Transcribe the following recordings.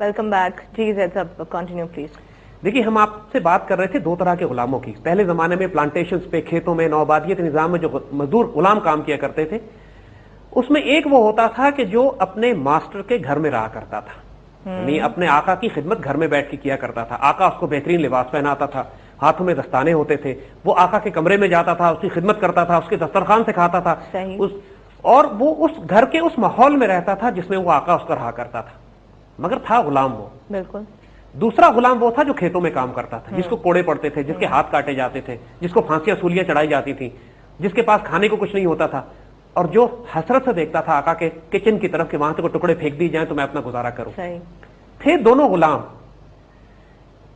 Welcome back. جی زید صاحب continue please. دیکھیے ہم آپ سے بات کر رہے تھے دو طرح کے غلاموں کی. پہلے زمانے میں پلانٹیشنز پہ کھیتوں میں نوآبادیت نظام میں جو مزدور غلام کام کیا کرتے تھے اس میں ایک وہ ہوتا تھا کہ جو اپنے ماسٹر کے گھر میں رہا کرتا تھا, یعنی اپنے آقا کی خدمت گھر میں بیٹھ کے کیا کرتا تھا. آقا اس کو بہترین لباس پہناتا تھا, ہاتھوں میں دستانے ہوتے تھے, وہ آقا کے کمرے میں جاتا تھا, اس کی خدمت کرتا تھا, اس کے دسترخوان سے کھاتا تھا, اور وہ اس گھر کے اس ماحول میں رہتا تھا جس میں وہ آقا اس کا رہا کرتا تھا, مگر تھا غلام وہ. بالکل. دوسرا غلام وہ تھا جو کھیتوں میں کام کرتا تھا, جس کو کوڑے پڑتے تھے, جس کے ہاتھ کاٹے جاتے تھے, جس کو پھانسیاں سولیاں چڑھائی جاتی تھیں, جس کے پاس کھانے کو کچھ نہیں ہوتا تھا, اور جو حسرت سے دیکھتا تھا آقا کے کچن کی طرف کہ وہاں سے کوئی ٹکڑے پھینک دی جائیں تو میں اپنا گزارا کروں. تھے دونوں غلام.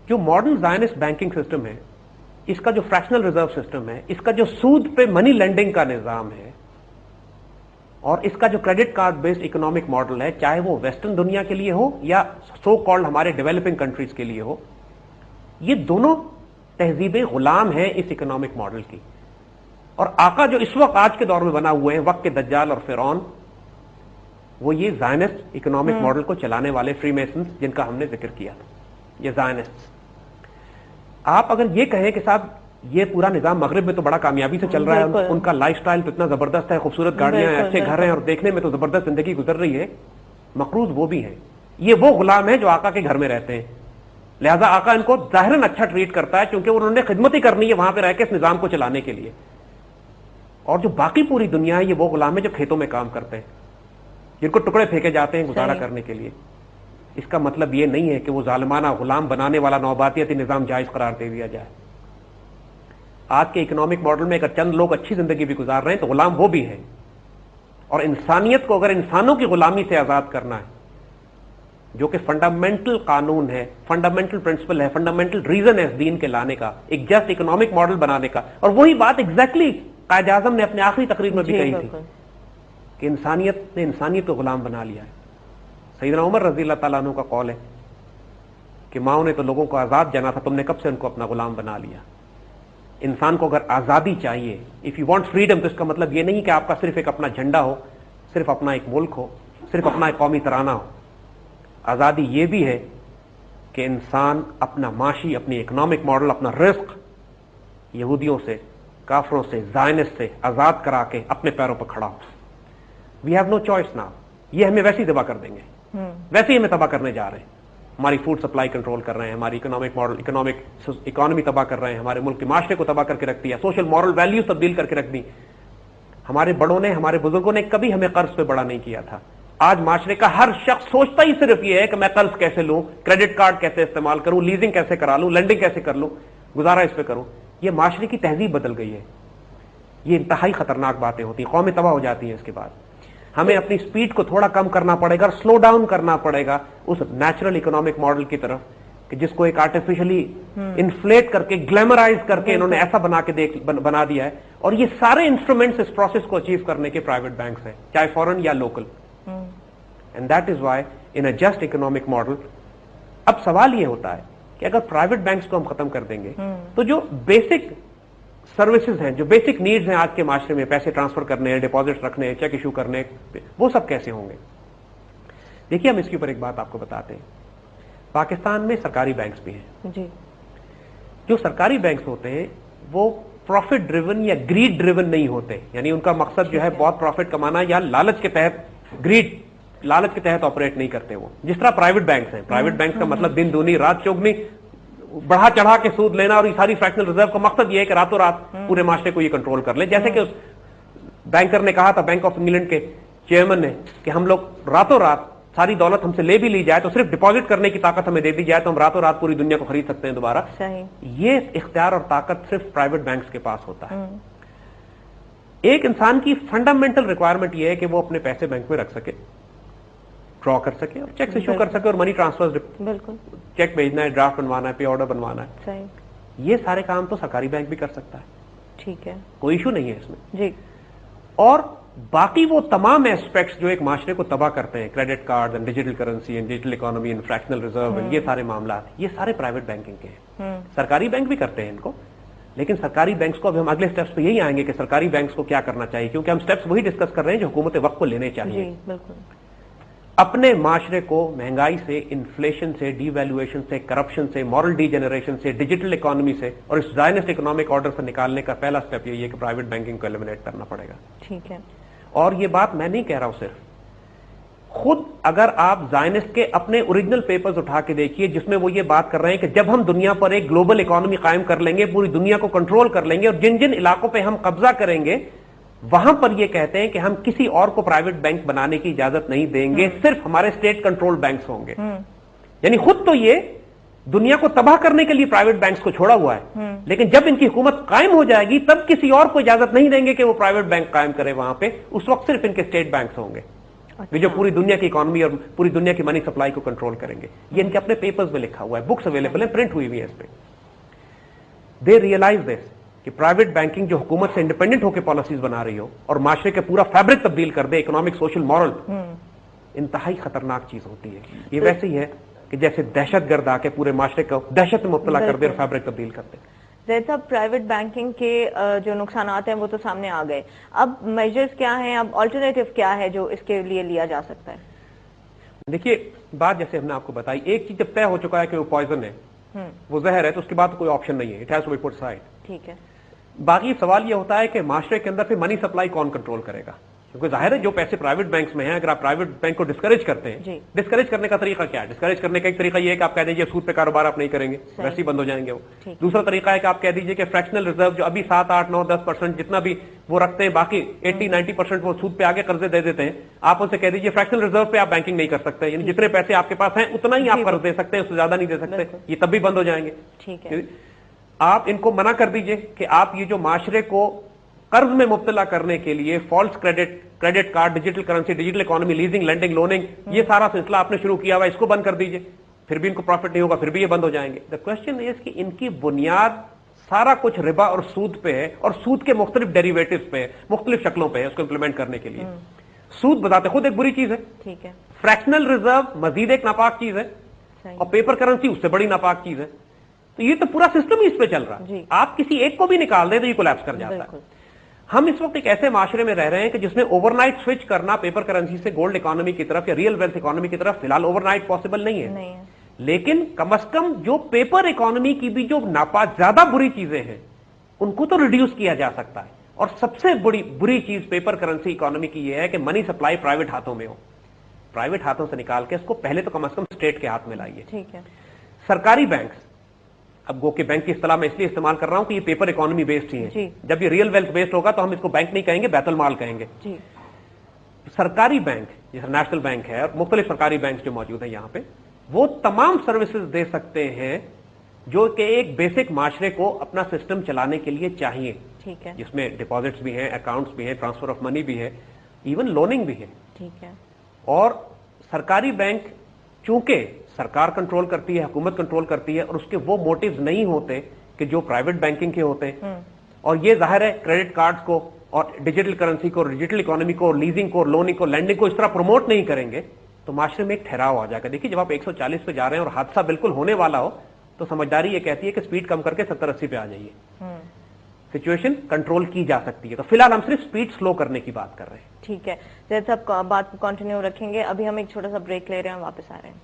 جو ماڈرن زائنسٹ بینکنگ سسٹم ہے, اس کا جو فریکشنل ریزرو سسٹم ہے, اس کا جو سود پہ منی لینڈنگ کا نظام ہے, اور اس کا جو credit card based economic model ہے, چاہے وہ ویسٹرن دنیا کے لیے ہو یا سو کالڈ ہمارے ڈیولپنگ کنٹریز کے لیے ہو, یہ دونوں تہذیبیں غلام ہیں اس اکنامک ماڈل کی. اور آقا جو اس وقت آج کے دور میں بنا ہوئے ہیں, وقت کے دجال اور فرعون, وہ یہ زائنسٹ اکنامک ماڈل کو چلانے والے فری میسنز جن کا ہم نے ذکر کیا تھا, یہ زائنسٹ. آپ اگر یہ کہیں کہ صاحب یہ پورا نظام مغرب میں تو بڑا کامیابی سے چل رہا ہے, ان کا لائف سٹائل تو اتنا زبردست ہے, خوبصورت گاڑیاں ہیں, اچھے گھر ہیں, اور دیکھنے میں تو زبردست زندگی گزر رہی ہے, مقروض وہ بھی ہیں. یہ وہ غلام ہیں جو آقا کے گھر میں رہتے ہیں, لہذا آقا ان کو ظاہراً اچھا ٹریٹ کرتا ہے کیونکہ انہوں نے خدمت ہی کرنی ہے وہاں پہ رہ کے اس نظام کو چلانے کے لیے. اور جو باقی پوری دنیا ہے یہ وہ غلام ہے جو کھیتوں میں کام کرتے ہیں, جن کو ٹکڑے پھینکے جاتے ہیں گزارا کرنے کے لیے. اس کا مطلب یہ نہیں ہے کہ وہ ظالمانہ غلام بنانے والا نوآبادیاتی نظام جائز قرار دے دیا جائے. آج کے اکنامک ماڈل میں اگر چند لوگ اچھی زندگی بھی گزار رہے ہیں تو غلام وہ بھی ہیں, اور انسانیت کو اگر انسانوں کی غلامی سے آزاد کرنا ہے, جو کہ فنڈامنٹل قانون ہے, فنڈامنٹل پرنسپل ہے, فنڈامنٹل ریزن ہے اس دین کے لانے کا, ایک جسٹ اکنامک ماڈل بنانے کا. اور وہی بات ایگزیکٹلی قائد اعظم نے اپنے آخری تقریر میں بھی کہی تھی کہ انسانیت نے انسانیت کو غلام بنا لیا ہے. سیدنا عمر رضی اللہ تعالیٰ عنہ کا قول ہے کہ ماؤں نے تو لوگوں کو آزاد جانا تھا, تم نے کب سے ان کو اپنا غلام بنا لیا. انسان کو اگر آزادی چاہیے, اف یو وانٹ فریڈم, تو اس کا مطلب یہ نہیں کہ آپ کا صرف ایک اپنا جھنڈا ہو, صرف اپنا ایک ملک ہو, صرف اپنا ایک قومی ترانہ ہو. آزادی یہ بھی ہے کہ انسان اپنا معاشی, اپنی اکنامک ماڈل, اپنا رزق یہودیوں سے, کافروں سے, زائنسٹ سے آزاد کرا کے اپنے پیروں پر کھڑا ہو. We have no choice now. یہ ہمیں ویسے ہی تباہ کر دیں گے, ویسے ہی ہمیں تباہ کرنے جا رہے ہیں. ہماری فوڈ سپلائی کنٹرول کر رہے ہیں, ہماری اکنامک ماڈل, اکانومی تباہ کر رہے ہیں, ہمارے ملک کے معاشرے کو تباہ کر کے رکھ دیا, سوشل مورل ویلیوز تبدیل کر کے رکھ دی. ہمارے بڑوں نے, ہمارے بزرگوں نے کبھی ہمیں قرض پہ بڑا نہیں کیا تھا. آج معاشرے کا ہر شخص سوچتا ہی صرف یہ ہے کہ میں قرض کیسے لوں, کریڈٹ کارڈ کیسے استعمال کروں, لیزنگ کیسے کرا لوں, لینڈنگ کیسے کر لوں, گزارا اس پہ کروں. یہ معاشرے کی تہذیب بدل گئی ہے. یہ انتہائی خطرناک باتیں ہوتی ہیں, قومیں تباہ ہو جاتی ہیں. اس کے بعد ہمیں اپنی سپیڈ کو تھوڑا کم کرنا پڑے گا اور سلو ڈاؤن کرنا پڑے گا اس نیچرل اکنامک ماڈل کی طرف, کہ جس کو ایک آرٹیفیشلی انفلیٹ کر کے, گلیمرائز کر کے انہوں نے ایسا بنا دیا ہے. اور یہ سارے انسٹرومنٹس اس پروسیس کو اچیو کرنے کے پرائیویٹ بینکس ہیں, چاہے فورن یا local. And that is why in a just economic model اب سوال یہ ہوتا ہے کہ اگر پرائیویٹ بینکس کو ہم ختم کر دیں گے تو جو بیسک سروسز ہیں, جو بیسک نیڈز ہیں آج کے معاشرے میں, پیسے ٹرانسفر کرنے ہیں, ڈپازٹ رکھنے ہیں, چیک ایشو کرنے, وہ سب کیسے ہوں گے؟ دیکھیے ہم اس کے اوپر ایک بات آپ کو بتاتے ہیں. پاکستان میں سرکاری بینکس بھی ہیں. جی. جو سرکاری بینکس ہوتے ہیں وہ پروفٹ ڈریون یا گریڈ ڈریون نہیں ہوتے, یعنی ان کا مقصد جو ہے بہت پروفٹ کمانا یا لالچ کے تحت, گریڈ, لالچ کے تحت آپریٹ نہیں کرتے وہ, جس طرح پرائیویٹ بینکس ہیں. پرائیویٹ بینکس کا مطلب دن دونی رات چوگنی بڑھا چڑھا کے سود لینا, اور یہ ساری فریکشنل ریزرو کا مقصد یہ ہے کہ راتوں رات پورے معاشرے کو یہ کنٹرول کر لے. جیسے کہ اس بینکر نے کہا تھا, بینک آف انگلینڈ کے چیئرمین نے, کہ ہم لوگ راتوں رات ساری دولت ہم سے لے بھی لی جائے تو صرف ڈپازٹ کرنے کی طاقت ہمیں دے دی جائے تو ہم راتوں رات پوری دنیا کو خرید سکتے ہیں دوبارہ. یہ اختیار اور طاقت صرف پرائیویٹ بینکس کے پاس ہوتا ہے. ایک انسان کی فنڈامنٹل ریکوائرمنٹ یہ ہے کہ وہ اپنے پیسے بینک میں رکھ سکے, ڈرا کر سکے, اور چیک ایشو کر سکے, اور منی ٹرانسفر, چیک بھیجنا ہے, ڈرافٹ بنوانا ہے, پے آرڈر بنوانا ہے. یہ سارے کام تو سرکاری بینک بھی کر سکتا ہے. ٹھیک ہے, کوئی ایشو نہیں ہے اس میں. جی. اور باقی وہ تمام ایسپیکٹس جو ایک معاشرے کو تباہ کرتے ہیں, credit card and digital currency and digital economy and fractional reserve and یہ سارے معاملات, یہ سارے پرائیویٹ بینکنگ کے ہیں. سرکاری بینک بھی کرتے ہیں ان کو, لیکن سرکاری بینکس کو اب ہم اگلے سٹیپس پہ یہی آئیں گے کہ سرکاری بینکس کو کیا کرنا چاہیے, کیونکہ ہم سٹیپس وہی ڈسکس کر رہے ہیں جو حکومت وقت کو لینے چاہیے. اپنے معاشرے کو مہنگائی سے، انفلیشن سے، ڈی ویلویشن سے، کرپشن سے، مورل ڈی جنریشن سے، ڈیجیٹل اکانومی سے اور اس زائنسٹ اکنامک آرڈر سے نکالنے کا پہلا سٹیپ یہی ہے کہ پرائیویٹ بینکنگ کو ایلیمنیٹ کرنا پڑے گا. ٹھیک ہے. اور یہ بات میں نہیں کہہ رہا ہوں صرف، خود اگر آپ زائنسٹ کے اپنے اوریجنل پیپرز اٹھا کے دیکھیے جس میں وہ یہ بات کر رہے ہیں کہ جب ہم دنیا پر ایک گلوبل اکانومی قائم کر لیں گے، پوری دنیا کو کنٹرول کر لیں گے، اور جن جن علاقوں پہ ہم قبضہ کریں گے وہاں پر یہ کہتے ہیں کہ ہم کسی اور کو پرائیویٹ بینک بنانے کی اجازت نہیں دیں گے، صرف ہمارے اسٹیٹ کنٹرول بینکس ہوں گے. یعنی خود تو یہ دنیا کو تباہ کرنے کے لیے پرائیویٹ بینکس کو چھوڑا ہوا ہے، لیکن جب ان کی حکومت قائم ہو جائے گی تب کسی اور کو اجازت نہیں دیں گے کہ وہ پرائیویٹ بینک قائم کرے وہاں پہ. اس وقت صرف ان کے اسٹیٹ بینکس ہوں گے جو پوری دنیا کی اکانومی اور پوری دنیا کی منی سپلائی کو کنٹرول کریں گے. یہ ان کے اپنے پیپرز میں لکھا ہوا ہے، بکس اویلیبل ہیں، پرنٹ ہوئی ہوئی ہیں اس پہ. دے ریئلائز دس کہ پرائیویٹ بینکنگ جو حکومت سے انڈیپینڈنٹ ہو کے پالیسیز بنا رہی ہو اور معاشرے کے پورا فیبرک تبدیل کر دے، اکنامک، سوشل، مورل، انتہائی خطرناک چیز ہوتی ہے. یہ ویسے ہی ہے کہ جیسے دہشت گرد آ کے پورے معاشرے کو دہشت میں مبتلا کر دے اور فیبرک تبدیل کر دے. زید صاحب، پرائیویٹ بینکنگ کے جو نقصانات ہیں وہ تو سامنے آ گئے، اب میجرز کیا ہیں، اب آلٹرنیٹو کیا ہے جو اس کے لیے لیا جا سکتا ہے؟ دیکھیے بات جیسے ہم نے آپ کو بتائی، ایک چیز جب طے ہو چکا ہے کہ وہ پوائزن ہے، وہ زہر ہے، تو اس کے بعد کوئی آپشن نہیں ہے. It has to be put side. ٹھیک ہے. باقی سوال یہ ہوتا ہے کہ معاشرے کے اندر پھر منی سپلائی کون کنٹرول کرے گا؟ کیونکہ ظاہر ہے جو پیسے پرائیویٹ بینکس میں ہیں، اگر آپ پرائیویٹ بینک کو ڈسکریج کرتے ہیں، ڈسکریج کرنے کا طریقہ کیا ہے؟ ڈسکریج کرنے کا ایک طریقہ یہ ہے کہ آپ کہہ دیجیے سود پہ کاروبار آپ نہیں کریں گے، ویسے ہی بند ہو جائیں گے وہ. دوسرا طریقہ ہے کہ آپ کہہ دیجیے کہ فریکشنل ریزرو جو ابھی 7، 8، 9، 10% جتنا بھی وہ رکھتے ہیں، باقی 80-90% وہ سود پہ آگے قرضے دے دیتے ہیں، آپ ان سے کہہ دیجیے فریکشنل ریزرو پہ آپ بینکنگ نہیں کر سکتے، یعنی جتنے پیسے آپ کے پاس ہیں اتنا ہی آپ قرض دے سکتے ہیں، اس سے زیادہ نہیں دے سکتے. یہ تب بھی بند ہو جائیں گے. ٹھیک ہے. آپ ان کو منع کر دیجئے کہ آپ یہ جو معاشرے کو قرض میں مبتلا کرنے کے لیے false credit card, digital currency, digital economy, leasing, lending, loaning, یہ سارا سلسلہ آپ نے شروع کیا ہوا ہے، اس کو بند کر دیجئے. پھر بھی ان کو پروفٹ نہیں ہوگا، پھر بھی یہ بند ہو جائیں گے. دا کوشچن از کہ ان کی بنیاد سارا کچھ ربا اور سود پہ ہے، اور سود کے مختلف ڈیریویٹوز پہ ہے، مختلف شکلوں پہ ہے. اس کو امپلیمنٹ کرنے کے لیے سود بذات خود ایک بری چیز ہے. ٹھیک ہے. فریکشنل ریزرو مزید ایک ناپاک چیز ہے، اور پیپر کرنسی اس سے بڑی ناپاک چیز ہے. تو یہ تو پورا سسٹم ہی اس پہ چل رہا ہے. آپ کسی ایک کو بھی نکال دیں تو یہ کولیپس کر جاتا ہے. ہم اس وقت ایک ایسے معاشرے میں رہ رہے ہیں کہ جس میں اوور نائٹ سوئچ کرنا پیپر کرنسی سے گولڈ اکانومی کی طرف یا ریئل ویلتھ اکانومی کی طرف فی الحال اوور نائٹ پاسبل نہیں ہے. لیکن کم از کم جو پیپر اکانومی کی بھی جو زیادہ بری چیزیں ہیں ان کو تو ریڈیوس کیا جا سکتا ہے. اور سب سے بری چیز پیپر کرنسی اکانومی کی یہ ہے کہ منی سپلائی پرائیویٹ ہاتھوں میں ہو. پرائیویٹ ہاتھوں سے نکال کے اس کو پہلے تو کم از کم اسٹیٹ کے ہاتھ میں لائیے. ٹھیک ہے. سرکاری بینکس، اب گو کہ بینک کی اصطلاح میں اس لیے استعمال کر رہا ہوں کہ یہ پیپر اکانومی بیسڈ ہی ہے. جب یہ ریئل ویلتھ بیسڈ ہوگا تو ہم اس کو بینک نہیں کہیں گے، بیت المال کہیں گے. سرکاری بینک جیسے نیشنل بینک ہے اور مختلف سرکاری بینک جو موجود ہیں یہاں پہ، وہ تمام سروسز دے سکتے ہیں جو کہ ایک بیسک معاشرے کو اپنا سسٹم چلانے کے لیے چاہیے. ٹھیک ہے. جس میں ڈپازٹس بھی ہیں، اکاؤنٹس بھی ہیں، ٹرانسفر آف منی بھی ہے، ایون لوننگ بھی ہے. ٹھیک ہے. اور سرکاری بینک چونکہ سرکار کنٹرول کرتی ہے، حکومت کنٹرول کرتی ہے، اور اس کے وہ موٹیوز نہیں ہوتے کہ جو پرائیویٹ بینکنگ کے ہوتے ہیں. اور یہ ظاہر ہے کریڈٹ کارڈز کو اور ڈیجیٹل کرنسی کو، ڈیجیٹل اکانومی کو، لیزنگ کو، لوننگ کو، لینڈنگ کو اس طرح پروموٹ نہیں کریں گے تو معاشرے میں ایک ٹھہراؤ آ جائے گا. دیکھیے جب آپ 140 پہ جا رہے ہیں اور حادثہ بالکل ہونے والا ہو تو سمجھداری یہ کہتی ہے کہ سپیڈ کم کر کے 70-80 پہ آ جائیے. سچویشن کنٹرول کی جا سکتی ہے. تو فی الحال ہم صرف سپیڈ سلو کرنے کی بات کر رہے ہیں. ٹھیک ہے. زید صاحب بات کو کنٹینیو رکھیں گے، ابھی ہم ایک چھوٹا سا بریک لے رہے ہیں، واپس آ رہے ہیں.